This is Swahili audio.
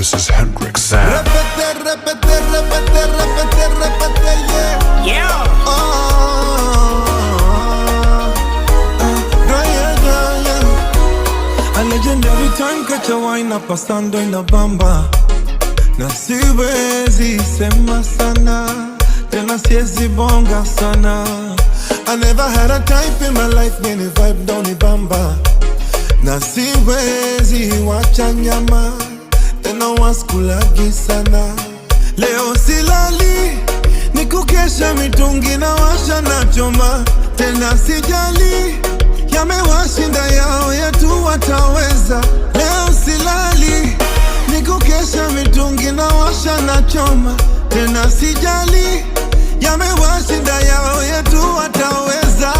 This is Hendrik Sam. Repete, repete, repete, repete, repete, yeah. Yeah. A legendary time catch a wine up pasando in la bamba. Na siwezi sema sana, tena siwezi bonga sana. I never had a type in my life, many vibe down the bamba. Na siwezi wacha nyama, tena waskulagi sana. Leo silali, ni kukesha mitungi na washa na choma. Tena sijali, yamewashinda yao yetu wataweza. Leo silali, ni kukesha mitungi na washa na choma. Tena sijali, yamewashinda yao yetu wataweza.